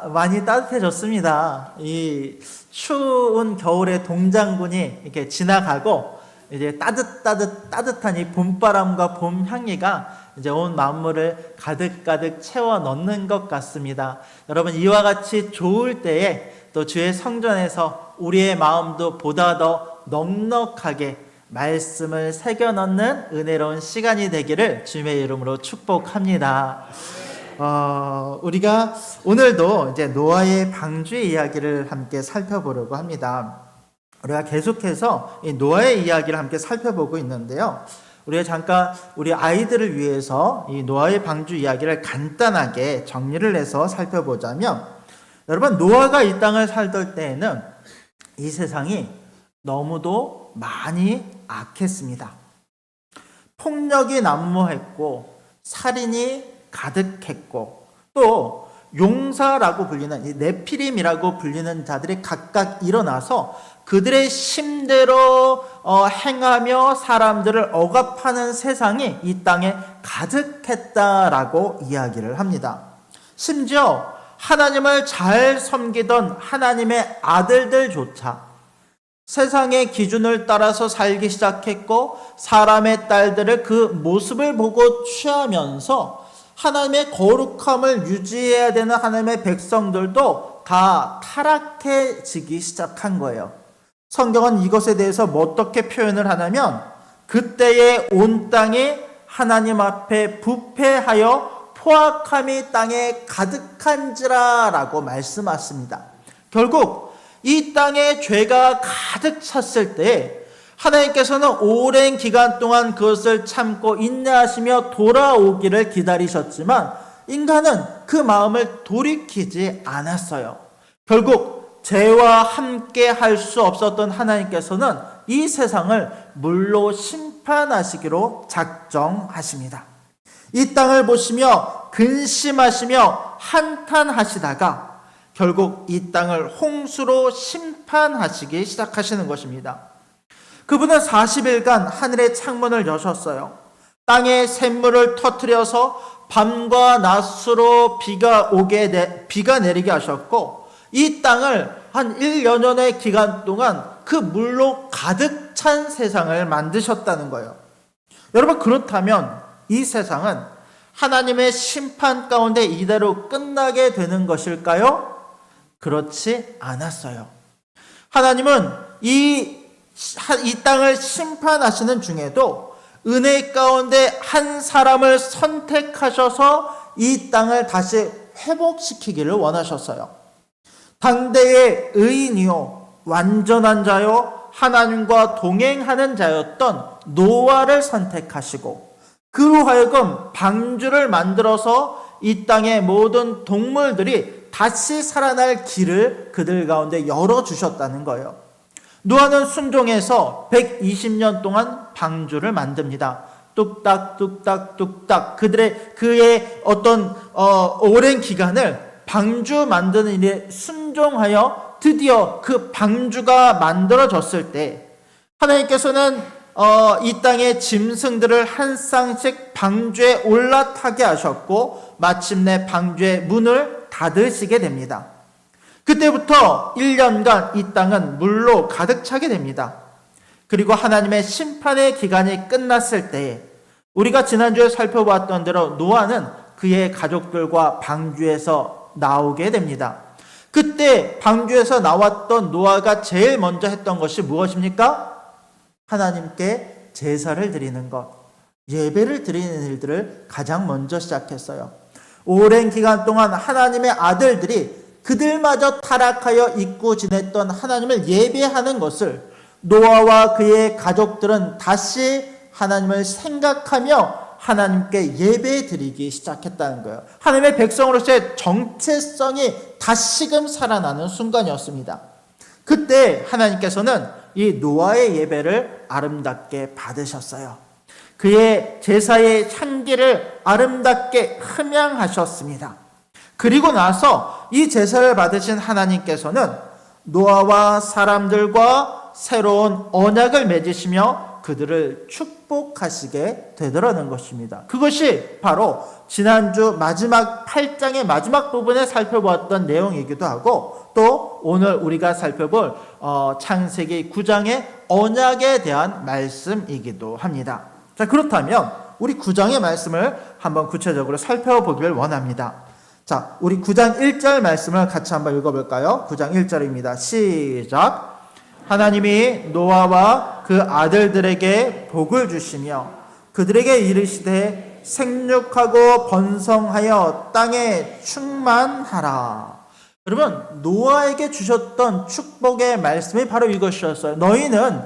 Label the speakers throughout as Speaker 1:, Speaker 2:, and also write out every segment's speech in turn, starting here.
Speaker 1: 많이 따뜻해졌습니다. 이 추운 겨울의 동장군이 이렇게 지나가고 이제 따뜻한 이 봄바람과 봄 향기가 이제 온 만물을 가득가득 채워 넣는 것 같습니다. 여러분, 이와 같이 좋을 때에 또 주의 성전에서 우리의 마음도 보다 더 넉넉하게 말씀을 새겨 넣는 은혜로운 시간이 되기를 주님의 이름으로 축복합니다. 우리가 오늘도 이제 노아의 방주의 이야기를 함께 살펴보려고 합니다. 우리가 계속해서 이 노아의 이야기를 함께 살펴보고 있는데요. 우리가 잠깐 우리 아이들을 위해서 이 노아의 방주 이야기를 간단하게 정리를 해서 살펴보자면, 여러분, 노아가 이 땅을 살던 때에는 이 세상이 너무도 많이 악했습니다. 폭력이 난무했고 살인이 가득했고 또 용사라고 불리는 이 네피림이라고 불리는 자들이 각각 일어나서 그들의 심대로 행하며 사람들을 억압하는 세상이 이 땅에 가득했다라고 이야기를 합니다. 심지어 하나님을 잘 섬기던 하나님의 아들들조차 세상의 기준을 따라서 살기 시작했고, 사람의 딸들을 그 모습을 보고 취하면서 하나님의 거룩함을 유지해야 되는 하나님의 백성들도 다 타락해지기 시작한 거예요. 성경은 이것에 대해서 어떻게 표현을 하냐면, 그때의 온 땅이 하나님 앞에 부패하여 포악함이 땅에 가득한지라 라고 말씀하십니다. 결국 이 땅에 죄가 가득 찼을 때 하나님께서는 오랜 기간 동안 그것을 참고 인내하시며 돌아오기를 기다리셨지만, 인간은 그 마음을 돌이키지 않았어요. 결국 죄와 함께 할 수 없었던 하나님께서는 이 세상을 물로 심판하시기로 작정하십니다. 이 땅을 보시며 근심하시며 한탄하시다가 결국 이 땅을 홍수로 심판하시기 시작하시는 것입니다. 그분은 40일간 하늘의 창문을 여셨어요. 땅에 샘물을 터뜨려서 밤과 낮으로 비가 내리게 하셨고, 이 땅을 한 1년여의 기간 동안 그 물로 가득 찬 세상을 만드셨다는 거예요. 여러분, 그렇다면 이 세상은 하나님의 심판 가운데 이대로 끝나게 되는 것일까요? 그렇지 않았어요. 하나님은 이 땅을 심판하시는 중에도 은혜 가운데 한 사람을 선택하셔서 이 땅을 다시 회복시키기를 원하셨어요. 당대의 의인이요 완전한 자요 하나님과 동행하는 자였던 노아를 선택하시고, 그로 하여금 방주를 만들어서 이 땅의 모든 동물들이 다시 살아날 길을 그들 가운데 열어주셨다는 거예요. 노아는 순종해서 120년 동안 방주를 만듭니다. 뚝딱 그의 어떤 오랜 기간을 방주 만드는 일에 순종하여 드디어 그 방주가 만들어졌을 때, 하나님께서는 이 땅의 짐승들을 한 쌍씩 방주에 올라타게 하셨고, 마침내 방주의 문을 닫으시게 됩니다. 그때부터 1년간 이 땅은 물로 가득 차게 됩니다. 그리고 하나님의 심판의 기간이 끝났을 때에 우리가 지난주에 살펴봤던 대로 노아는 그의 가족들과 방주에서 나오게 됩니다. 그때 방주에서 나왔던 노아가 제일 먼저 했던 것이 무엇입니까? 하나님께 제사를 드리는 것, 예배를 드리는 일들을 가장 먼저 시작했어요. 오랜 기간 동안 하나님의 아들들이 그들마저 타락하여 잊고 지냈던 하나님을 예배하는 것을 노아와 그의 가족들은 다시 하나님을 생각하며 하나님께 예배 드리기 시작했다는 거예요. 하나님의 백성으로서의 정체성이 다시금 살아나는 순간이었습니다. 그때 하나님께서는 이 노아의 예배를 아름답게 받으셨어요. 그의 제사의 향기를 아름답게 흠양하셨습니다. 그리고 나서 이 제사를 받으신 하나님께서는 노아와 사람들과 새로운 언약을 맺으시며 그들을 축복하시게 되더라는 것입니다. 그것이 바로 지난주 마지막 8장의 마지막 부분에 살펴보았던 내용이기도 하고, 또 오늘 우리가 살펴볼 창세기 9장의 언약에 대한 말씀이기도 합니다. 자, 그렇다면 우리 9장의 말씀을 한번 구체적으로 살펴보길 원합니다. 자, 우리 9장 1절 말씀을 같이 한번 읽어볼까요? 9장 1절입니다. 시작. 하나님이 노아와 그 아들들에게 복을 주시며 그들에게 이르시되 생육하고 번성하여 땅에 충만하라. 여러분, 노아에게 주셨던 축복의 말씀이 바로 이것이었어요. 너희는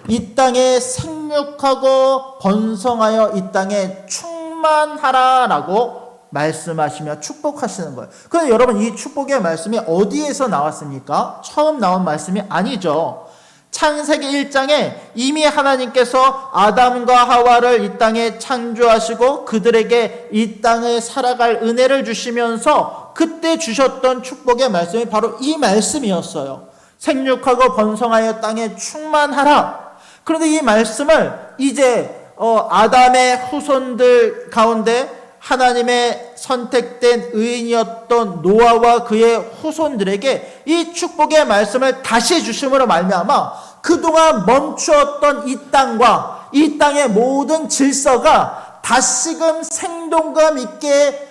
Speaker 1: 이 땅에 생육하고 번성하여 이 땅에 충만하라 라고 말씀하시며 축복하시는 거예요. 그런데 여러분, 이 축복의 말씀이 어디에서 나왔습니까? 처음 나온 말씀이 아니죠. 창세기 1장에 이미 하나님께서 아담과 하와를 이 땅에 창조하시고 그들에게 이 땅에 살아갈 은혜를 주시면서 그때 주셨던 축복의 말씀이 바로 이 말씀이었어요. 생육하고 번성하여 땅에 충만하라. 그런데 이 말씀을 이제 아담의 후손들 가운데 하나님의 선택된 의인이었던 노아와 그의 후손들에게 이 축복의 말씀을 다시 주심으로 말미암아 그동안 멈추었던 이 땅과 이 땅의 모든 질서가 다시금 생동감 있게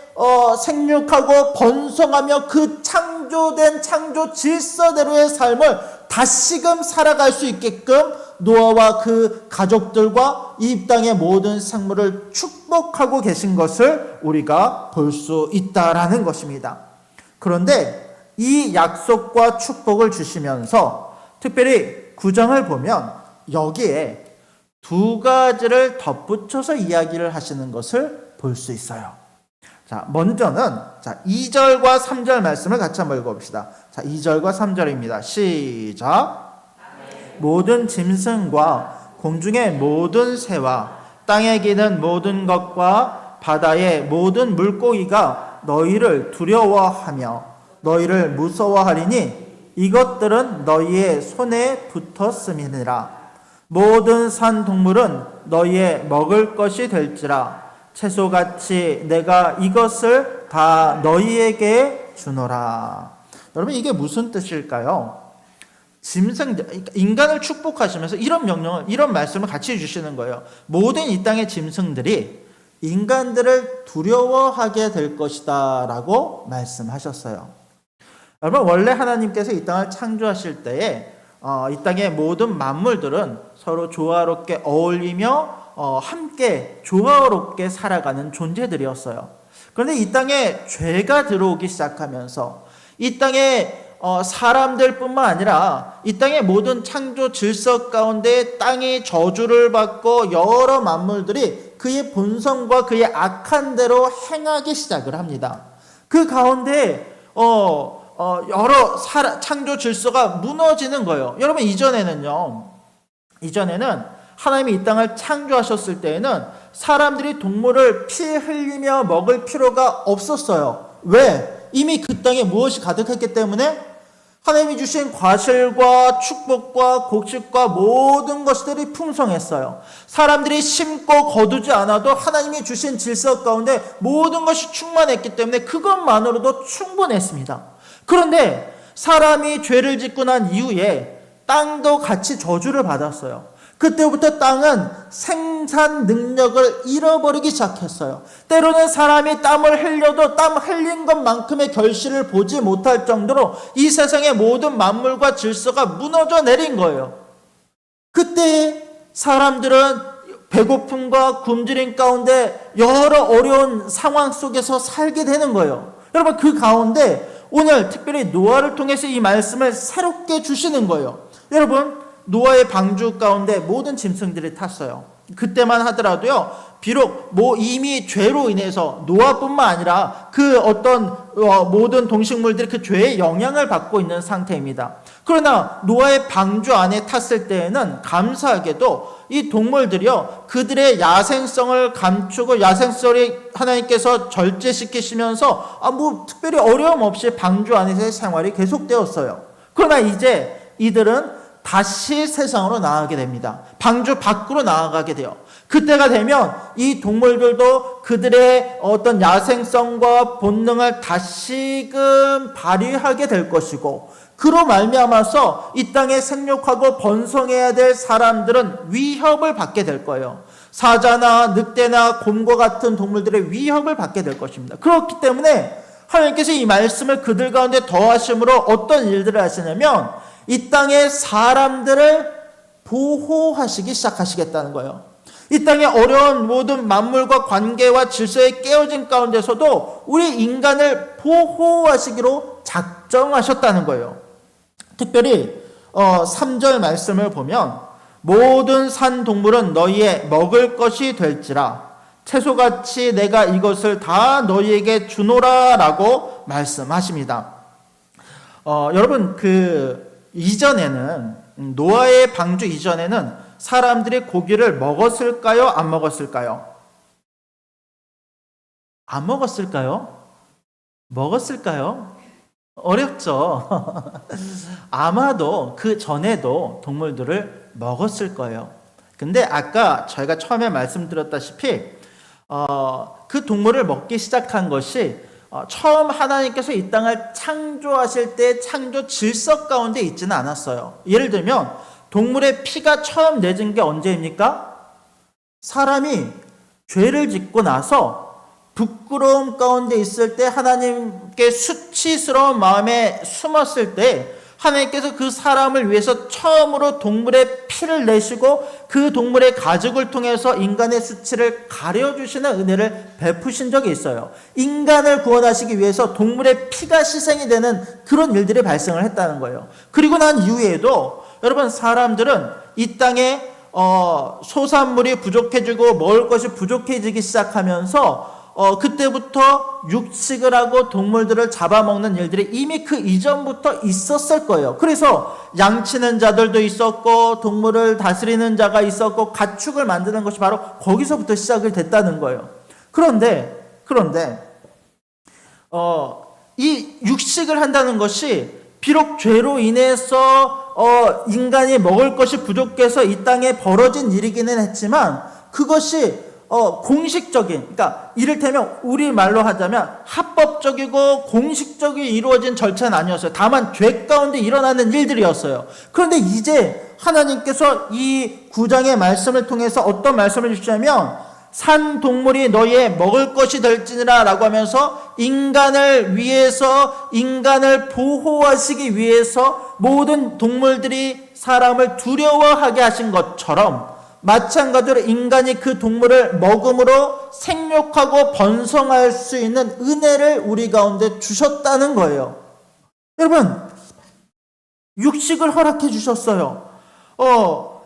Speaker 1: 생육하고 번성하며 그 창조된 창조 질서대로의 삶을 다시금 살아갈 수 있게끔 노아와 그 가족들과 이 땅의 모든 생물을 축복하고 계신 것을 우리가 볼 수 있다라는 것입니다. 그런데 이 약속과 축복을 주시면서 특별히 9장을 보면 여기에 두 가지를 덧붙여서 이야기를 하시는 것을 볼 수 있어요. 자, 먼저는 2절과 3절 말씀을 같이 한번 읽어봅시다. 자, 2절과 3절입니다. 시작. 모든 짐승과 공중의 모든 새와 땅에 기는 모든 것과 바다의 모든 물고기가 너희를 두려워하며 너희를 무서워하리니 이것들은 너희의 손에 붙었음이니라. 모든 산 동물은 너희의 먹을 것이 될지라. 채소같이 내가 이것을 다 너희에게 주노라. 여러분, 이게 무슨 뜻일까요? 짐승들, 인간을 축복하시면서 이런 명령을, 이런 말씀을 같이 해주시는 거예요. 모든 이 땅의 짐승들이 인간들을 두려워하게 될 것이다 라고 말씀하셨어요. 여러분, 원래 하나님께서 이 땅을 창조하실 때에 이 땅의 모든 만물들은 서로 조화롭게 어울리며 함께 조화롭게 살아가는 존재들이었어요. 그런데 이 땅에 죄가 들어오기 시작하면서 이 땅에 사람들뿐만 아니라 이 땅의 모든 창조 질서 가운데 땅이 저주를 받고 여러 만물들이 그의 본성과 그의 악한 대로 행하기 시작을 합니다. 그 가운데 여러 창조 질서가 무너지는 거예요. 여러분, 이전에는 하나님이 이 땅을 창조하셨을 때에는 사람들이 동물을 피 흘리며 먹을 필요가 없었어요. 왜? 이미 그 땅에 무엇이 가득했기 때문에 하나님이 주신 과실과 축복과 곡식과 모든 것들이 풍성했어요. 사람들이 심고 거두지 않아도 하나님이 주신 질서 가운데 모든 것이 충만했기 때문에 그것만으로도 충분했습니다. 그런데 사람이 죄를 짓고 난 이후에 땅도 같이 저주를 받았어요. 그때부터 땅은 생산 능력을 잃어버리기 시작했어요. 때로는 사람이 땀을 흘려도 땀 흘린 것만큼의 결실을 보지 못할 정도로 이 세상의 모든 만물과 질서가 무너져 내린 거예요. 그때 사람들은 배고픔과 굶주림 가운데 여러 어려운 상황 속에서 살게 되는 거예요. 여러분, 그 가운데 오늘 특별히 노아를 통해서 이 말씀을 새롭게 주시는 거예요. 여러분, 노아의 방주 가운데 모든 짐승들이 탔어요. 그때만 하더라도요, 비록 이미 죄로 인해서 노아뿐만 아니라 그 어떤 모든 동식물들이 그 죄의 영향을 받고 있는 상태입니다. 그러나 노아의 방주 안에 탔을 때에는 감사하게도 이 동물들이요, 그들의 야생성을 감추고 야생성을 하나님께서 절제시키시면서 특별히 어려움 없이 방주 안에서의 생활이 계속되었어요. 그러나 이제 이들은 다시 세상으로 나가게 됩니다. 방주 밖으로 나아가게 돼요. 그때가 되면 이 동물들도 그들의 어떤 야생성과 본능을 다시금 발휘하게 될 것이고, 그로 말미암아서 이 땅에 생육하고 번성해야 될 사람들은 위협을 받게 될 거예요. 사자나 늑대나 곰과 같은 동물들의 위협을 받게 될 것입니다. 그렇기 때문에 하나님께서 이 말씀을 그들 가운데 더하심으로 어떤 일들을 하시냐면 이 땅의 사람들을 보호하시기 시작하시겠다는 거예요. 이 땅의 어려운 모든 만물과 관계와 질서의 깨어진 가운데서도 우리 인간을 보호하시기로 작정하셨다는 거예요. 특별히 3절 말씀을 보면 모든 산 동물은 너희의 먹을 것이 될지라 채소같이 내가 이것을 다 너희에게 주노라 라고 말씀하십니다. 여러분 이전에는 노아의 방주 이전에는 사람들이 고기를 먹었을까요? 안 먹었을까요? 안 먹었을까요? 먹었을까요? 어렵죠. 아마도 그 전에도 동물들을 먹었을 거예요. 근데 아까 저희가 처음에 말씀드렸다시피 그 동물을 먹기 시작한 것이 처음 하나님께서 이 땅을 창조하실 때 창조 질서 가운데 있지는 않았어요. 예를 들면 동물의 피가 처음 내진 게 언제입니까? 사람이 죄를 짓고 나서 부끄러움 가운데 있을 때, 하나님께 수치스러운 마음에 숨었을 때 하나님께서 그 사람을 위해서 처음으로 동물의 피를 내시고 그 동물의 가죽을 통해서 인간의 수치를 가려주시는 은혜를 베푸신 적이 있어요. 인간을 구원하시기 위해서 동물의 피가 희생이 되는 그런 일들이 발생을 했다는 거예요. 그리고 난 이후에도 여러분, 사람들은 이 땅에 소산물이 부족해지고 먹을 것이 부족해지기 시작하면서 그때부터 육식을 하고 동물들을 잡아먹는 일들이 이미 그 이전부터 있었을 거예요. 그래서 양치는 자들도 있었고 동물을 다스리는 자가 있었고 가축을 만드는 것이 바로 거기서부터 시작이 됐다는 거예요. 그런데 이 육식을 한다는 것이 비록 죄로 인해서 인간이 먹을 것이 부족해서 이 땅에 벌어진 일이기는 했지만 그것이 공식적인, 그러니까 이를테면 우리말로 하자면 합법적이고 공식적이 이루어진 절차는 아니었어요. 다만 죄 가운데 일어나는 일들이었어요. 그런데 이제 하나님께서 이 9장의 말씀을 통해서 어떤 말씀을 주시냐면 산 동물이 너희의 먹을 것이 될지니라 라고 하면서 인간을 위해서, 인간을 보호하시기 위해서 모든 동물들이 사람을 두려워하게 하신 것처럼 마찬가지로 인간이 그 동물을 먹음으로 생육하고 번성할 수 있는 은혜를 우리 가운데 주셨다는 거예요. 여러분, 육식을 허락해 주셨어요.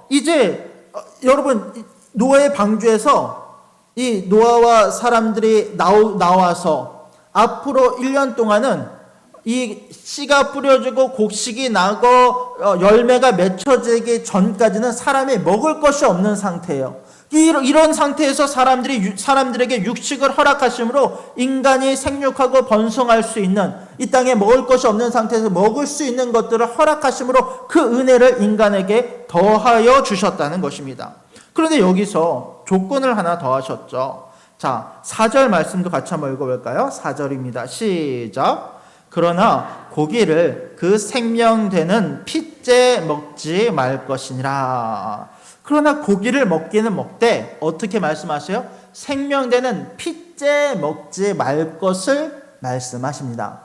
Speaker 1: 이제 여러분, 노아의 방주에서 이 노아와 사람들이 나와서 앞으로 1년 동안은 이 씨가 뿌려지고 곡식이 나고 열매가 맺혀지기 전까지는 사람이 먹을 것이 없는 상태예요. 이런 상태에서 사람들에게 육식을 허락하심으로 인간이 생육하고 번성할 수 있는, 이 땅에 먹을 것이 없는 상태에서 먹을 수 있는 것들을 허락하심으로 그 은혜를 인간에게 더하여 주셨다는 것입니다. 그런데 여기서 조건을 하나 더하셨죠. 자, 4절 말씀도 같이 한번 읽어볼까요? 4절입니다. 시작. 그러나 고기를 그 생명되는 핏째 먹지 말 것이니라. 그러나 고기를 먹기는 먹되 어떻게 말씀하세요? 생명되는 핏째 먹지 말 것을 말씀하십니다.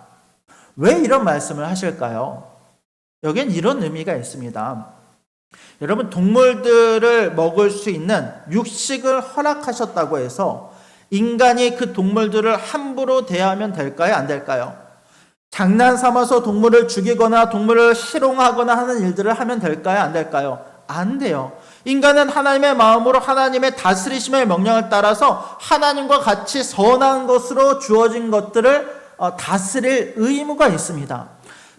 Speaker 1: 왜 이런 말씀을 하실까요? 여기엔 이런 의미가 있습니다. 여러분, 동물들을 먹을 수 있는 육식을 허락하셨다고 해서 인간이 그 동물들을 함부로 대하면 될까요? 안 될까요? 장난 삼아서 동물을 죽이거나 동물을 실용하거나 하는 일들을 하면 될까요? 안 될까요? 안 돼요. 인간은 하나님의 마음으로 하나님의 다스리심의 명령을 따라서 하나님과 같이 선한 것으로 주어진 것들을 다스릴 의무가 있습니다.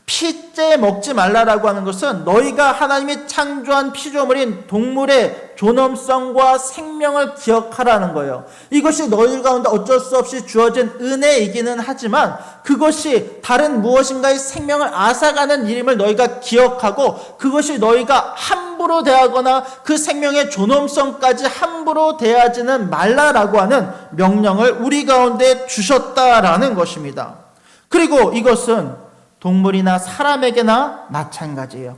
Speaker 1: 피째 먹지 말라라고 하는 것은 너희가 하나님이 창조한 피조물인 동물의 존엄성과 생명을 기억하라는 거예요. 이것이 너희 가운데 어쩔 수 없이 주어진 은혜이기는 하지만 그것이 다른 무엇인가의 생명을 앗아가는 일임을 너희가 기억하고 그것이 너희가 함부로 대하거나 그 생명의 존엄성까지 함부로 대하지는 말라라고 하는 명령을 우리 가운데 주셨다라는 것입니다. 그리고 이것은 동물이나 사람에게나 마찬가지예요.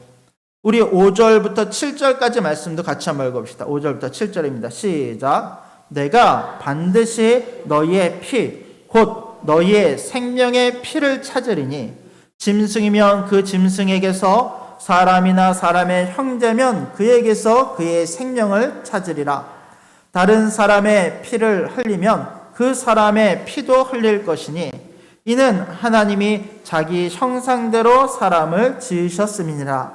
Speaker 1: 우리 5절부터 7절까지 말씀도 같이 한번 읽어봅시다. 5절부터 7절입니다. 시작. 내가 반드시 너희의 피, 곧 너희의 생명의 피를 찾으리니 짐승이면 그 짐승에게서 사람이나 사람의 형제면 그에게서 그의 생명을 찾으리라. 다른 사람의 피를 흘리면 그 사람의 피도 흘릴 것이니 이는 하나님이 자기 형상대로 사람을 지으셨음이니라.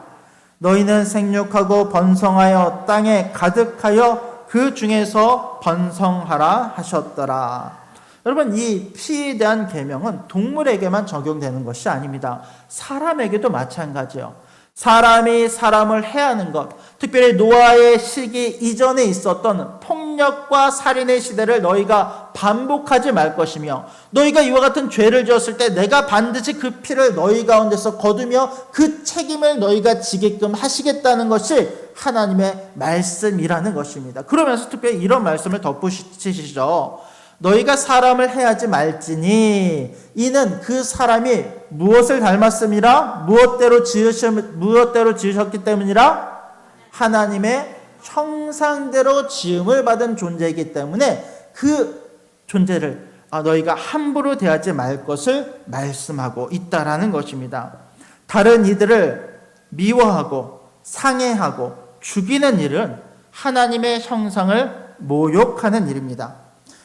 Speaker 1: 너희는 생육하고 번성하여 땅에 가득하여 그 중에서 번성하라 하셨더라. 여러분, 이 피에 대한 계명은 동물에게만 적용되는 것이 아닙니다. 사람에게도 마찬가지예요. 사람이 사람을 해하는 것, 특별히 노아의 시기 이전에 있었던 폭력과 살인의 시대를 너희가 반복하지 말 것이며 너희가 이와 같은 죄를 지었을 때 내가 반드시 그 피를 너희 가운데서 거두며 그 책임을 너희가 지게끔 하시겠다는 것이 하나님의 말씀이라는 것입니다. 그러면서 특별히 이런 말씀을 덧붙이시죠. 너희가 사람을 해하지 말지니 이는 그 사람이 무엇을 닮았음이라? 무엇대로 지으셨기 때문이라? 하나님의 형상대로 지음을 받은 존재이기 때문에 그 존재를 너희가 함부로 대하지 말 것을 말씀하고 있다라는 것입니다. 다른 이들을 미워하고 상해하고 죽이는 일은 하나님의 형상을 모욕하는 일입니다.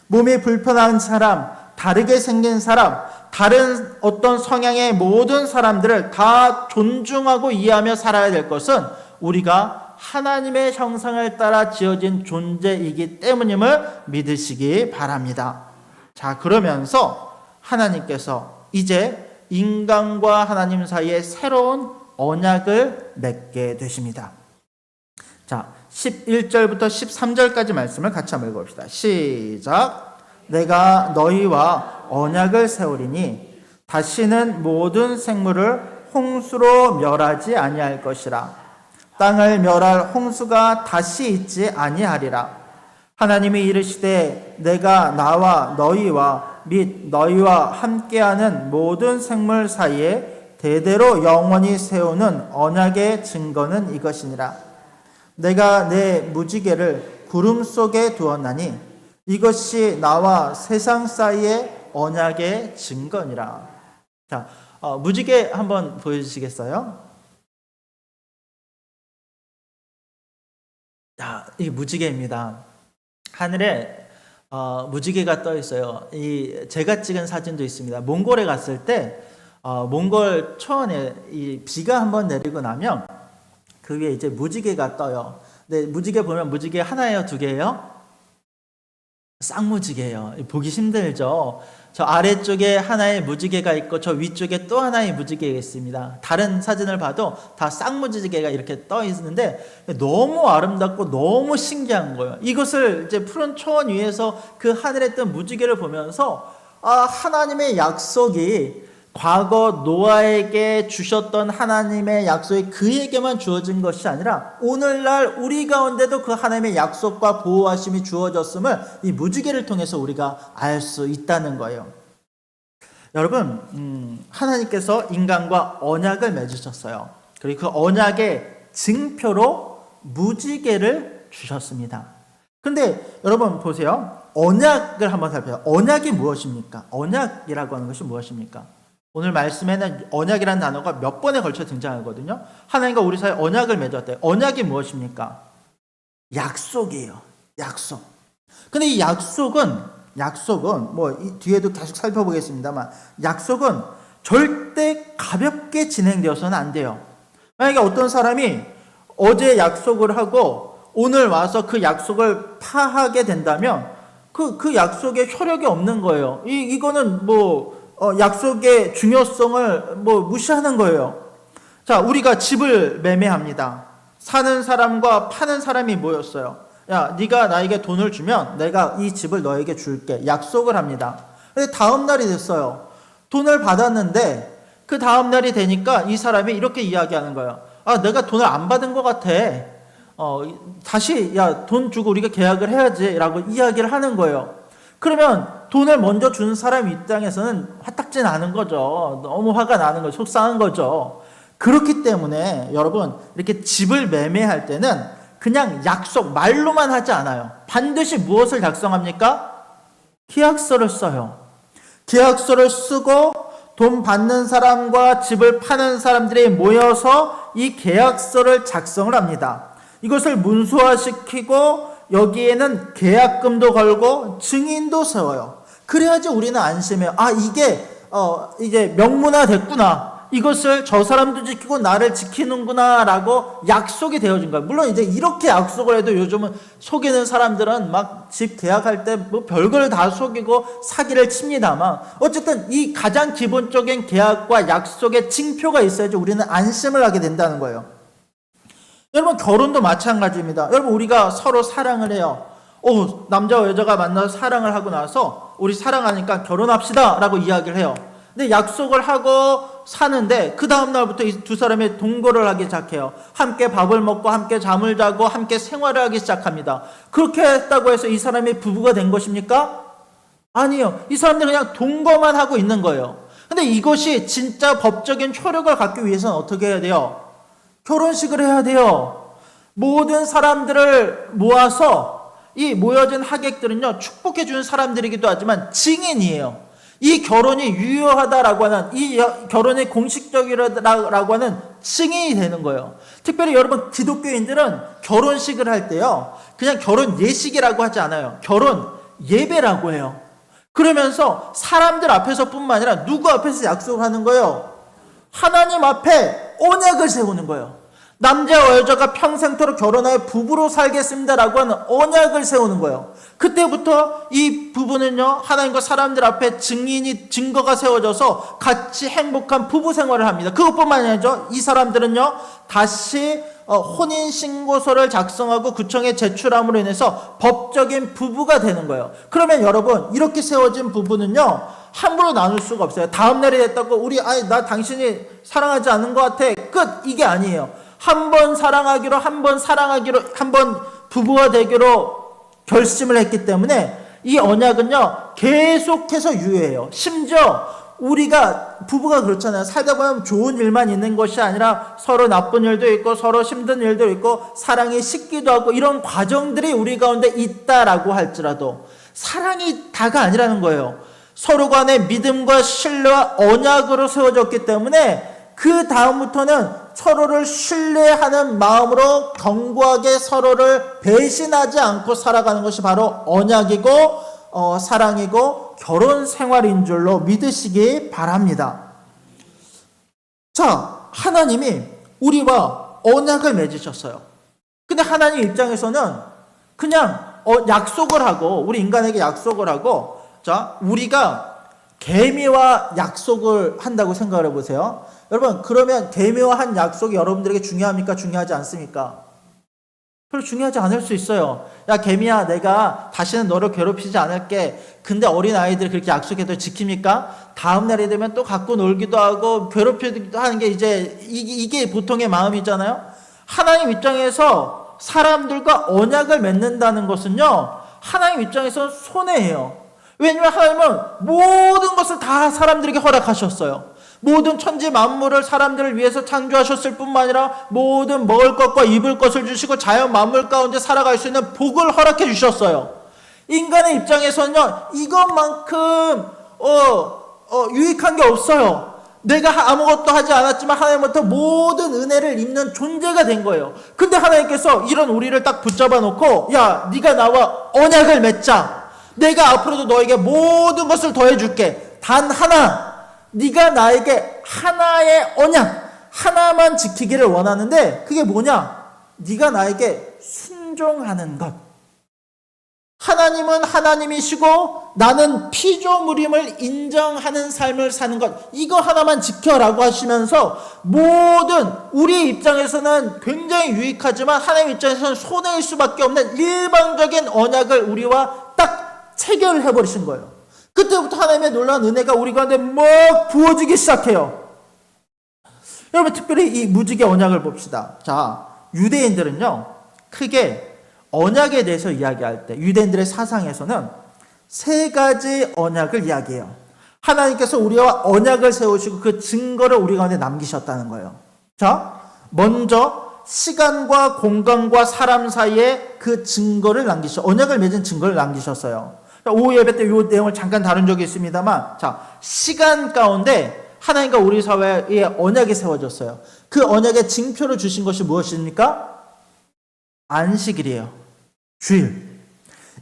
Speaker 1: 몸이 불편한 사람, 다르게 생긴 사람, 다른 어떤 성향의 모든 사람들을 다 존중하고 이해하며 살아야 될 것은 우리가 하나님의 형상을 따라 지어진 존재이기 때문임을 믿으시기 바랍니다. 자, 그러면서 하나님께서 이제 인간과 하나님 사이에 새로운 언약을 맺게 되십니다. 자, 11절부터 13절까지 말씀을 같이 한번 읽어봅시다. 시작. 내가 너희와 언약을 세우리니 다시는 모든 생물을 홍수로 멸하지 아니할 것이라. 땅을 멸할 홍수가 다시 있지 아니하리라. 하나님이 이르시되 내가 나와 너희와 및 너희와 함께하는 모든 생물 사이에 대대로 영원히 세우는 언약의 증거는 이것이니라. 내가 내 무지개를 구름 속에 두었나니 이것이 나와 세상 사이의 언약의 증거니라. 자, 무지개 한번 보여주시겠어요? 자, 이 무지개입니다. 하늘에 무지개가 떠 있어요. 제가 찍은 사진도 있습니다. 몽골에 갔을 때 몽골 초원에 이 비가 한번 내리고 나면 그 위에 이제 무지개가 떠요. 근데 무지개 보면 무지개 하나예요, 두 개예요? 쌍무지개예요. 보기 힘들죠. 저 아래쪽에 하나의 무지개가 있고 저 위쪽에 또 하나의 무지개가 있습니다. 다른 사진을 봐도 다 쌍무지개가 이렇게 떠 있는데 너무 아름답고 너무 신기한 거예요. 이것을 이제 푸른 초원 위에서 그 하늘에 뜬 무지개를 보면서 하나님의 약속이 과거 노아에게 주셨던 하나님의 약속이 그에게만 주어진 것이 아니라 오늘날 우리 가운데도 그 하나님의 약속과 보호하심이 주어졌음을 이 무지개를 통해서 우리가 알 수 있다는 거예요. 여러분, 하나님께서 인간과 언약을 맺으셨어요. 그리고 그 언약의 증표로 무지개를 주셨습니다. 근데 여러분 보세요. 언약을 한번 살펴요. 언약이 무엇입니까? 언약이라고 하는 것이 무엇입니까? 오늘 말씀에는 언약이라는 단어가 몇 번에 걸쳐 등장하거든요. 하나님과 우리 사이에 언약을 맺었대요. 언약이 무엇입니까? 약속이에요. 약속. 근데 이 약속은 뭐 이 뒤에도 계속 살펴보겠습니다만 약속은 절대 가볍게 진행되어서는 안 돼요. 만약에 어떤 사람이 어제 약속을 하고 오늘 와서 그 약속을 파하게 된다면 그 약속에 효력이 없는 거예요. 이거는 뭐 약속의 중요성을 무시하는 거예요. 자, 우리가 집을 매매합니다. 사는 사람과 파는 사람이 모였어요. 야, 네가 나에게 돈을 주면 내가 이 집을 너에게 줄게. 약속을 합니다. 근데 다음 날이 됐어요. 돈을 받았는데 그 다음 날이 되니까 이 사람이 이렇게 이야기하는 거예요. 아, 내가 돈을 안 받은 것 같아. 다시 돈 주고 우리가 계약을 해야지 라고 이야기를 하는 거예요. 그러면 돈을 먼저 준 사람 입장에서는 화딱지 나는 거죠. 너무 화가 나는 거죠. 속상한 거죠. 그렇기 때문에 여러분, 이렇게 집을 매매할 때는 그냥 약속, 말로만 하지 않아요. 반드시 무엇을 작성합니까? 계약서를 써요. 계약서를 쓰고 돈 받는 사람과 집을 파는 사람들이 모여서 이 계약서를 작성을 합니다. 이것을 문서화시키고 여기에는 계약금도 걸고 증인도 세워요. 그래야지 우리는 안심해요. 아, 이게 이제 명문화 됐구나. 이것을 저 사람도 지키고 나를 지키는구나 라고 약속이 되어진 거예요. 물론 이제 이렇게 약속을 해도 요즘은 속이는 사람들은 막 집 계약할 때 별걸 다 속이고 사기를 칩니다만, 어쨌든 이 가장 기본적인 계약과 약속의 징표가 있어야지 우리는 안심을 하게 된다는 거예요. 여러분, 결혼도 마찬가지입니다. 여러분, 우리가 서로 사랑을 해요. 남자와 여자가 만나서 사랑을 하고 나서 우리 사랑하니까 결혼합시다 라고 이야기를 해요. 근데 약속을 하고 사는데 그 다음 날부터 이 두 사람이 동거를 하기 시작해요. 함께 밥을 먹고 함께 잠을 자고 함께 생활을 하기 시작합니다. 그렇게 했다고 해서 이 사람이 부부가 된 것입니까? 아니요. 이 사람들은 그냥 동거만 하고 있는 거예요. 근데 이것이 진짜 법적인 효력을 갖기 위해서는 어떻게 해야 돼요? 결혼식을 해야 돼요. 모든 사람들을 모아서 이 모여진 하객들은요, 축복해 주는 사람들이기도 하지만 증인이에요. 이 결혼이 유효하다라고 하는, 이 결혼이 공식적이라고 하는 증인이 되는 거예요. 특별히 여러분, 기독교인들은 결혼식을 할 때요, 그냥 결혼 예식이라고 하지 않아요. 결혼 예배라고 해요. 그러면서 사람들 앞에서뿐만 아니라 누구 앞에서 약속을 하는 거예요? 하나님 앞에 언약을 세우는 거예요. 남자와 여자가 평생토록 결혼하여 부부로 살겠습니다라고 하는 언약을 세우는 거예요. 그때부터 이 부부는요, 하나님과 사람들 앞에 증거가 세워져서 같이 행복한 부부 생활을 합니다. 그것뿐만 아니죠. 이 사람들은요, 다시 혼인신고서를 작성하고 구청에 제출함으로 인해서 법적인 부부가 되는 거예요. 그러면 여러분, 이렇게 세워진 부부는요, 함부로 나눌 수가 없어요. 다음 날이 됐다고 나 당신이 사랑하지 않는 것 같아. 끝. 이게 아니에요. 한 번 사랑하기로, 한 번 부부가 되기로 결심을 했기 때문에 이 언약은요, 계속해서 유효해요. 심지어 우리가 부부가 그렇잖아요. 살다 보면 좋은 일만 있는 것이 아니라 서로 나쁜 일도 있고 서로 힘든 일도 있고 사랑이 식기도 하고 이런 과정들이 우리 가운데 있다라고 할지라도 사랑이 다가 아니라는 거예요. 서로 간의 믿음과 신뢰와 언약으로 세워졌기 때문에 그 다음부터는 서로를 신뢰하는 마음으로 견고하게 서로를 배신하지 않고 살아가는 것이 바로 언약이고 사랑이고 결혼 생활인 줄로 믿으시기 바랍니다. 자, 하나님이 우리와 언약을 맺으셨어요. 근데 하나님 입장에서는 그냥 약속을 하고, 우리 인간에게 약속을 하고, 자, 우리가 계미와 약속을 한다고 생각을 해보세요. 여러분, 그러면 계미와 한 약속이 여러분들에게 중요합니까? 중요하지 않습니까? 별로 중요하지 않을 수 있어요. 야, 계미야, 내가 다시는 너를 괴롭히지 않을게. 근데 어린아이들이 그렇게 약속해도 지킵니까? 다음 날이 되면 또 갖고 놀기도 하고 괴롭히기도 하는 게 이게 보통의 마음이잖아요. 하나님 입장에서 사람들과 언약을 맺는다는 것은요, 하나님 입장에서는 손해예요. 왜냐하면 하나님은 모든 것을 다 사람들에게 허락하셨어요. 모든 천지 만물을 사람들을 위해서 창조하셨을 뿐만 아니라 모든 먹을 것과 입을 것을 주시고 자연 만물 가운데 살아갈 수 있는 복을 허락해 주셨어요. 인간의 입장에서는요, 이것만큼 유익한 게 없어요. 내가 아무것도 하지 않았지만 하나님부터 모든 은혜를 입는 존재가 된 거예요. 근데 하나님께서 이런 우리를 딱 붙잡아 놓고, 야, 네가 나와 언약을 맺자. 내가 앞으로도 너에게 모든 것을 더해줄게. 단 하나, 네가 나에게 하나의 언약, 하나만 지키기를 원하는데 그게 뭐냐? 네가 나에게 순종하는 것. 하나님은 하나님이시고 나는 피조물임을 인정하는 삶을 사는 것, 이거 하나만 지켜라고 하시면서 모든 우리 입장에서는 굉장히 유익하지만 하나님 입장에서는 손해일 수밖에 없는 일방적인 언약을 우리와 딱 체결해 버리신 거예요. 그때부터 하나님의 놀라운 은혜가 우리 가운데 막 부어지기 시작해요. 여러분, 특별히 이 무지개 언약을 봅시다. 자, 유대인들은요, 크게 언약에 대해서 이야기할 때 유대인들의 사상에서는 세 가지 언약을 이야기해요. 하나님께서 우리와 언약을 세우시고 그 증거를 우리 가운데 남기셨다는 거예요. 자, 먼저 시간과 공간과 사람 사이에 그 증거를 언약을 맺은 증거를 남기셨어요. 오후 예배 때 이 내용을 잠깐 다룬 적이 있습니다만, 자, 시간 가운데 하나님과 우리 사회에 언약이 세워졌어요. 그 언약의 징표를 주신 것이 무엇입니까? 안식일이에요. 주일.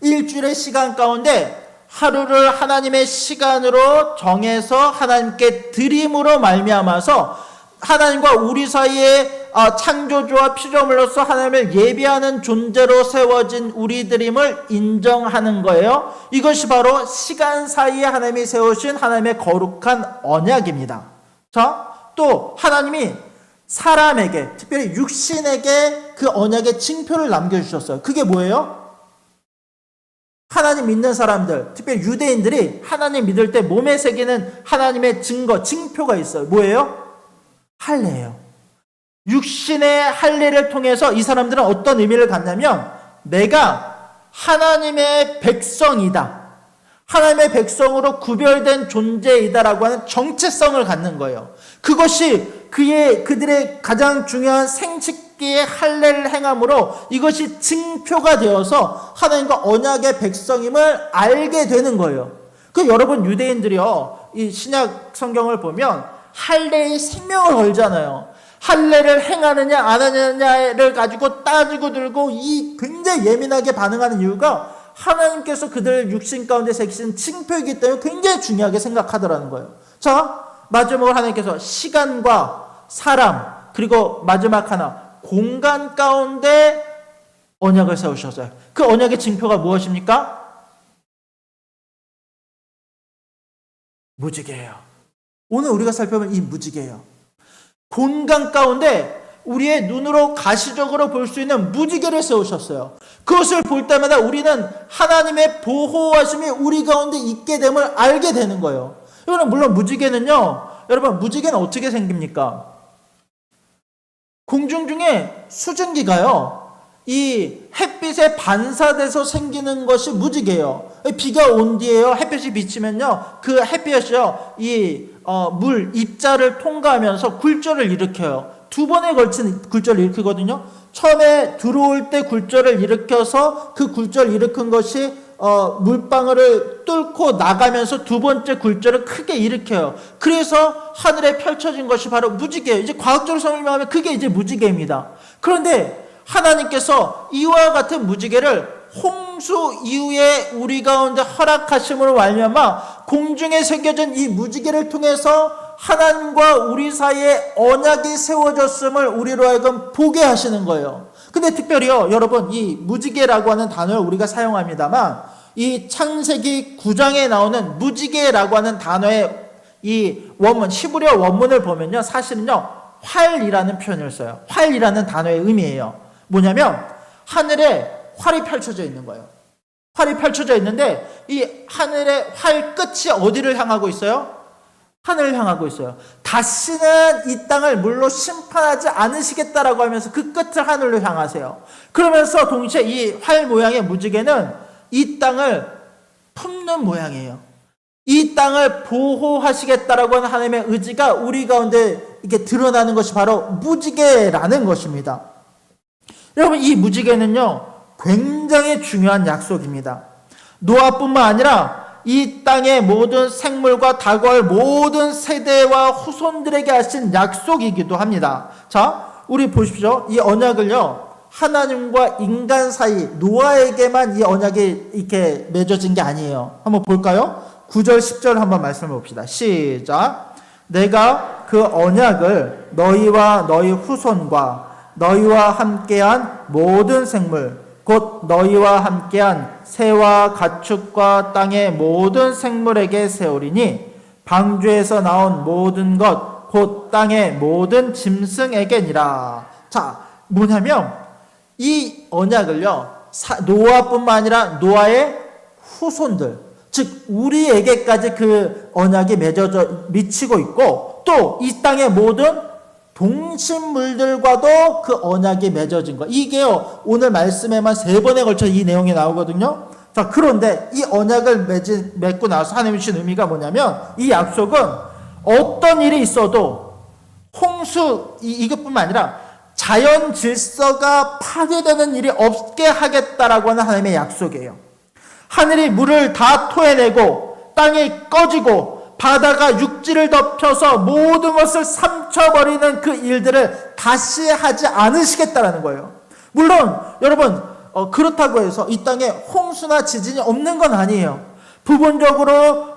Speaker 1: 일주일의 시간 가운데 하루를 하나님의 시간으로 정해서 하나님께 드림으로 말미암아서 하나님과 우리 사이에 창조주와 피조물로서 하나님을 예배하는 존재로 세워진 우리들임을 인정하는 거예요. 이것이 바로 시간 사이에 하나님이 세우신 하나님의 거룩한 언약입니다. 자, 또 하나님이 사람에게, 특별히 육신에게 그 언약의 징표를 남겨주셨어요. 그게 뭐예요? 하나님 믿는 사람들, 특별히 유대인들이 하나님 믿을 때 몸에 새기는 하나님의 증거, 징표가 있어요. 뭐예요? 할례예요. 육신의 할례를 통해서 이 사람들은 어떤 의미를 갖냐면, 내가 하나님의 백성이다, 하나님의 백성으로 구별된 존재이다라고 하는 정체성을 갖는 거예요. 그것이 그들의 가장 중요한 생식기의 할례를 행함으로 이것이 징표가 되어서 하나님과 언약의 백성임을 알게 되는 거예요. 그 여러분, 유대인들이요, 이 신약 성경을 보면 할례의 생명을 걸잖아요. 할례를 행하느냐 안 하느냐를 가지고 따지고 들고 이 굉장히 예민하게 반응하는 이유가 하나님께서 그들 육신 가운데 새기신 징표이기 때문에 굉장히 중요하게 생각하더라는 거예요. 자, 마지막으로 하나님께서 시간과 사람, 그리고 마지막 하나, 공간 가운데 언약을 세우셨어요. 그 언약의 징표가 무엇입니까? 무지개예요. 오늘 우리가 살펴본 이 무지개예요. 공간 가운데 우리의 눈으로 가시적으로 볼 수 있는 무지개를 세우셨어요. 그것을 볼 때마다 우리는 하나님의 보호하심이 우리 가운데 있게 됨을 알게 되는 거예요. 이거는 물론 무지개는요, 여러분, 무지개는 어떻게 생깁니까? 공중 중에 수증기가요, 이 햇빛에 반사돼서 생기는 것이 무지개예요. 비가 온 뒤에요, 햇빛이 비치면요, 그 햇빛이요, 물 입자를 통과하면서 굴절을 일으켜요. 두 번에 걸친 굴절을 일으키거든요. 처음에 들어올 때 굴절을 일으켜서 그 굴절을 일으킨 것이 물방울을 뚫고 나가면서 두 번째 굴절을 크게 일으켜요. 그래서 하늘에 펼쳐진 것이 바로 무지개예요. 이제 과학적으로 설명하면 그게 이제 무지개입니다. 그런데 하나님께서 이와 같은 무지개를 홍수 이후에 우리 가운데 허락하심으로 말미암아 공중에 새겨진 이 무지개를 통해서 하나님과 우리 사이에 언약이 세워졌음을 우리로 하여금 보게 하시는 거예요. 근데 특별히요, 여러분, 이 무지개라고 하는 단어를 우리가 사용합니다만, 이 창세기 9장에 나오는 무지개라고 하는 단어의 이 원문, 히브리어 원문을 보면요, 사실은요, 활이라는 표현을 써요. 활이라는 단어의 의미예요. 뭐냐면 하늘에 활이 펼쳐져 있는 거예요. 활이 펼쳐져 있는데 이 하늘의 활 끝이 어디를 향하고 있어요? 하늘을 향하고 있어요. 다시는 이 땅을 물로 심판하지 않으시겠다라고 하면서 그 끝을 하늘로 향하세요. 그러면서 동시에 이 활 모양의 무지개는 이 땅을 품는 모양이에요. 이 땅을 보호하시겠다라고 하는 하나님의 의지가 우리 가운데 이렇게 드러나는 것이 바로 무지개라는 것입니다. 여러분, 이 무지개는요, 굉장히 중요한 약속입니다. 노아뿐만 아니라 이 땅의 모든 생물과 다가올 모든 세대와 후손들에게 하신 약속이기도 합니다. 자, 우리 보십시오. 이 언약을요, 하나님과 인간 사이, 노아에게만 이 언약이 이렇게 맺어진 게 아니에요. 한번 볼까요? 9절 10절 한번 말씀해 봅시다. 시작. 내가 그 언약을 너희와 너희 후손과 너희와 함께한 모든 생물 곧 너희와 함께한 새와 가축과 땅의 모든 생물에게 세우리니 방주에서 나온 모든 것 곧 땅의 모든 짐승에게니라. 자, 뭐냐면 이 언약을요, 노아뿐만 아니라 노아의 후손들, 즉 우리에게까지 그 언약이 맺어져 미치고 있고, 또 이 땅의 모든 동식물들과도 그 언약이 맺어진 거. 이게요, 오늘 말씀에만 3번에 걸쳐 이 내용이 나오거든요. 자, 그런데 이 언약을 맺고 나서 하나님이 주신 의미가 뭐냐면, 이 약속은 어떤 일이 있어도 홍수 이것뿐만 아니라 자연 질서가 파괴되는 일이 없게 하겠다라고 하는 하나님의 약속이에요. 하늘이 물을 다 토해내고 땅이 꺼지고 바다가 육지를 덮여서 모든 것을 삼켜버리는 그 일들을 다시 하지 않으시겠다라는 거예요. 물론 여러분 그렇다고 해서 이 땅에 홍수나 지진이 없는 건 아니에요. 부분적으로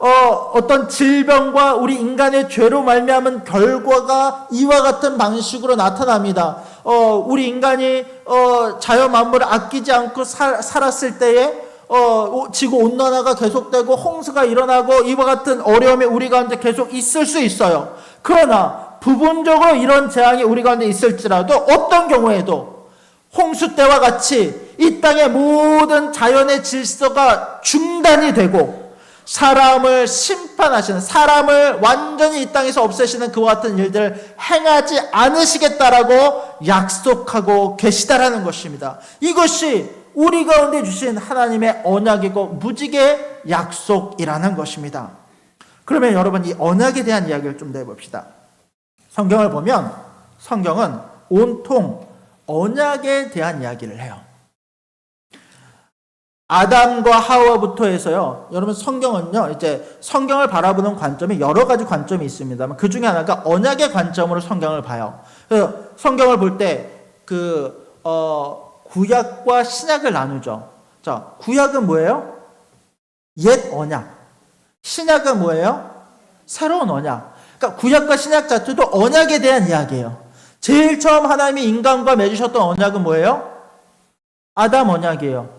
Speaker 1: 어떤 질병과 우리 인간의 죄로 말미암은 결과가 이와 같은 방식으로 나타납니다. 우리 인간이 자연 만물을 아끼지 않고 살았을 때에 지구 온난화가 계속되고 홍수가 일어나고 이와 같은 어려움이 우리 가운데 계속 있을 수 있어요. 그러나 부분적으로 이런 재앙이 우리 가운데 있을지라도 어떤 경우에도 홍수 때와 같이 이 땅의 모든 자연의 질서가 중단이 되고 사람을 심판하시는, 사람을 완전히 이 땅에서 없애시는 그와 같은 일들을 행하지 않으시겠다라고 약속하고 계시다라는 것입니다. 이것이 우리 가운데 주신 하나님의 언약이고 무지개 약속이라는 것입니다. 그러면 여러분 이 언약에 대한 이야기를 좀 내봅시다. 성경을 보면 성경은 온통 언약에 대한 이야기를 해요. 아담과 하와부터 해서요. 여러분 성경은요, 이제 성경을 바라보는 관점이 여러 가지 관점이 있습니다만 그 중에 하나가 언약의 관점으로 성경을 봐요. 그래서 성경을 볼 때 구약과 신약을 나누죠. 자, 구약은 뭐예요? 옛 언약. 신약은 뭐예요? 새로운 언약. 그러니까 구약과 신약 자체도 언약에 대한 이야기예요. 제일 처음 하나님이 인간과 맺으셨던 언약은 뭐예요? 아담 언약이에요.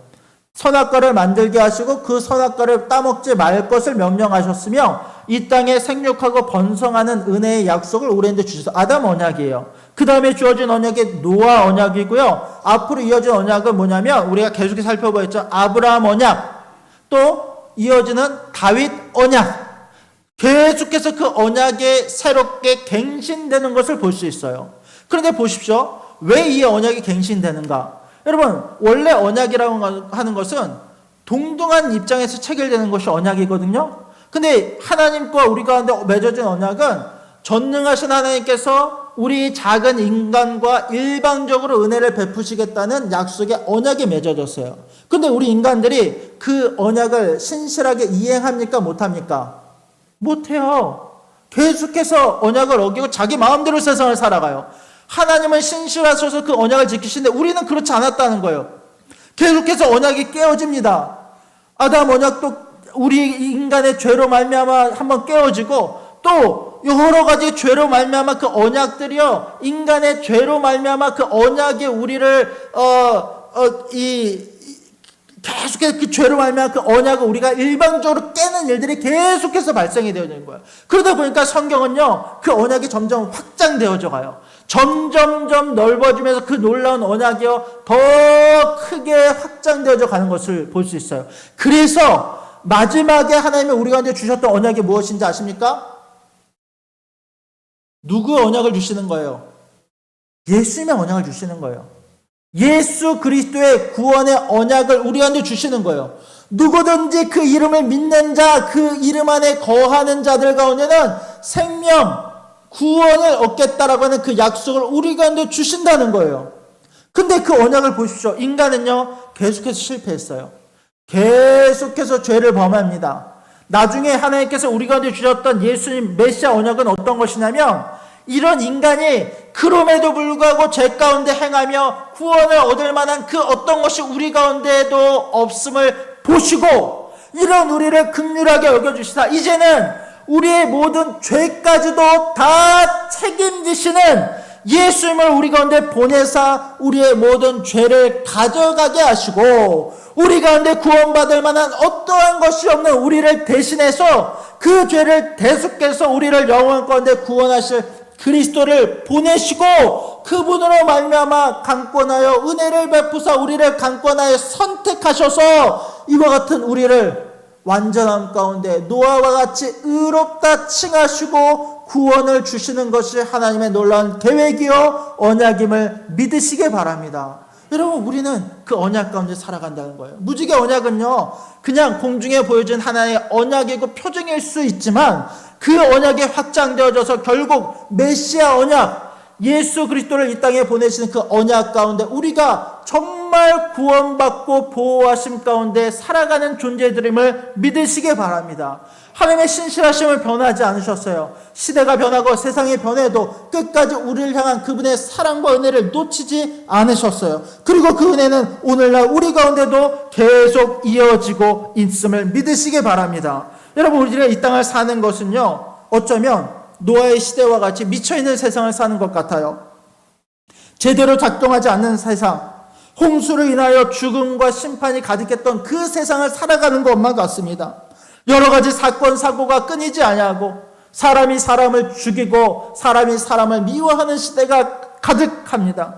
Speaker 1: 선악과를 만들게 하시고 그 선악과를 따먹지 말 것을 명령하셨으며 이 땅에 생육하고 번성하는 은혜의 약속을 우리한테 주셔서 아담 언약이에요. 그 다음에 주어진 언약이 노아 언약이고요. 앞으로 이어진 언약은 뭐냐면 우리가 계속해서 살펴보았죠. 아브라함 언약, 또 이어지는 다윗 언약. 계속해서 그 언약에 새롭게 갱신되는 것을 볼 수 있어요. 그런데 보십시오. 왜 이 언약이 갱신되는가? 여러분, 원래 언약이라고 하는 것은 동등한 입장에서 체결되는 것이 언약이거든요. 근데 하나님과 우리 가운데 맺어진 언약은 전능하신 하나님께서 우리 작은 인간과 일방적으로 은혜를 베푸시겠다는 약속의 언약이 맺어졌어요. 근데 우리 인간들이 그 언약을 신실하게 이행합니까? 못합니까? 못해요. 계속해서 언약을 어기고 자기 마음대로 세상을 살아가요. 하나님은 신실하셔서 그 언약을 지키시는데 우리는 그렇지 않았다는 거예요. 계속해서 언약이 깨어집니다. 아담 언약도 우리 인간의 죄로 말미암아 한번 깨어지고 또 여러 가지 죄로 말미암아 그 언약들이요, 인간의 죄로 말미암아 그 언약이 우리를 계속해서 그 죄로 말미암아 그 언약을 우리가 일방적으로 깨는 일들이 계속해서 발생이 되어지는 거예요. 그러다 보니까 성경은요, 그 언약이 점점 확장되어져 가요. 점점점 넓어지면서 그 놀라운 언약이요, 더 크게 확장되어져 가는 것을 볼 수 있어요. 그래서 마지막에 하나님이 우리 가운데 주셨던 언약이 무엇인지 아십니까? 누구의 언약을 주시는 거예요? 예수님의 언약을 주시는 거예요. 예수 그리스도의 구원의 언약을 우리 가운데 주시는 거예요. 누구든지 그 이름을 믿는 자, 그 이름 안에 거하는 자들 가운데는 생명, 구원을 얻겠다라고 하는 그 약속을 우리 가운데 주신다는 거예요. 근데 그 언약을 보십시오. 인간은요, 계속해서 실패했어요. 계속해서 죄를 범합니다. 나중에 하나님께서 우리 가운데 주셨던 예수님 메시아 언약은 어떤 것이냐면, 이런 인간이 그럼에도 불구하고 죄 가운데 행하며 구원을 얻을 만한 그 어떤 것이 우리 가운데에도 없음을 보시고 이런 우리를 긍휼하게 여겨주시다. 이제는 우리의 모든 죄까지도 다 책임지시는 예수님을 우리 가운데 보내사 우리의 모든 죄를 가져가게 하시고 우리 가운데 구원받을 만한 어떠한 것이 없는 우리를 대신해서 그 죄를 대속해서 우리를 영원 가운데 구원하실 그리스도를 보내시고 그분으로 말미암아 강권하여 은혜를 베푸사 우리를 강권하여 선택하셔서 이와 같은 우리를 완전함 가운데 노아와 같이 의롭다 칭하시고 구원을 주시는 것이 하나님의 놀라운 계획이요 언약임을 믿으시기 바랍니다. 여러분, 우리는 그 언약 가운데 살아간다는 거예요. 무지개 언약은요, 그냥 공중에 보여진 하나의 언약이고 표징일 수 있지만 그 언약이 확장되어져서 결국 메시아 언약, 예수 그리스도를 이 땅에 보내시는 그 언약 가운데 우리가 정말 구원받고 보호하심 가운데 살아가는 존재들임을 믿으시기 바랍니다. 하나님의 신실하심을 변하지 않으셨어요. 시대가 변하고 세상이 변해도 끝까지 우리를 향한 그분의 사랑과 은혜를 놓치지 않으셨어요. 그리고 그 은혜는 오늘날 우리 가운데도 계속 이어지고 있음을 믿으시기 바랍니다. 여러분, 우리가 이 땅을 사는 것은요, 어쩌면 노아의 시대와 같이 미쳐있는 세상을 사는 것 같아요. 제대로 작동하지 않는 세상, 홍수로 인하여 죽음과 심판이 가득했던 그 세상을 살아가는 것만 같습니다. 여러 가지 사건 사고가 끊이지 아니하고 사람이 사람을 죽이고 사람이 사람을 미워하는 시대가 가득합니다.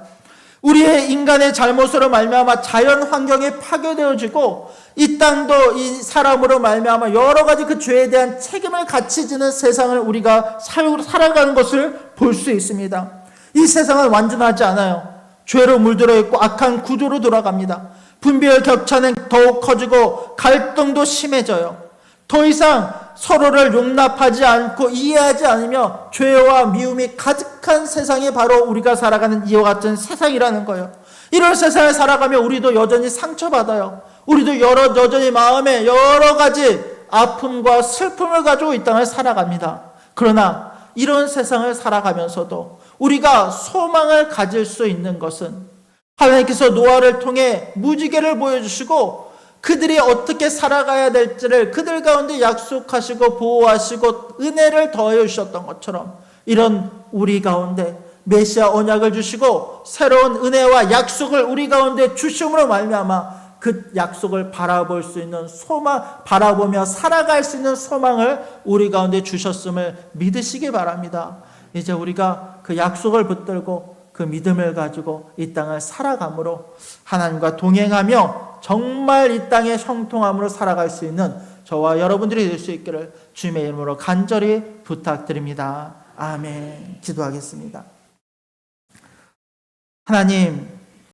Speaker 1: 우리의 인간의 잘못으로 말미암아 자연 환경이 파괴되어지고 이 땅도 이 사람으로 말미암아 여러 가지 그 죄에 대한 책임을 같이 지는 세상을 우리가 살아가는 것을 볼 수 있습니다. 이 세상은 완전하지 않아요. 죄로 물들어 있고 악한 구조로 돌아갑니다. 분별 격차는 더욱 커지고 갈등도 심해져요. 더 이상 서로를 용납하지 않고 이해하지 않으며 죄와 미움이 가득한 세상이 바로 우리가 살아가는 이와 같은 세상이라는 거예요. 이런 세상을 살아가며 우리도 여전히 상처받아요. 우리도 여전히 마음에 여러 가지 아픔과 슬픔을 가지고 이 땅을 살아갑니다. 그러나 이런 세상을 살아가면서도 우리가 소망을 가질 수 있는 것은 하나님께서 노아를 통해 무지개를 보여주시고 그들이 어떻게 살아가야 될지를 그들 가운데 약속하시고 보호하시고 은혜를 더해 주셨던 것처럼 이런 우리 가운데 메시아 언약을 주시고 새로운 은혜와 약속을 우리 가운데 주심으로 말미암아 그 약속을 바라볼 수 있는 소망, 바라보며 살아갈 수 있는 소망을 우리 가운데 주셨음을 믿으시기 바랍니다. 이제 우리가 그 약속을 붙들고 그 믿음을 가지고 이 땅을 살아감으로 하나님과 동행하며 정말 이 땅의 형통함으로 살아갈 수 있는 저와 여러분들이 될 수 있기를 주님의 이름으로 간절히 부탁드립니다. 아멘. 기도하겠습니다. 하나님,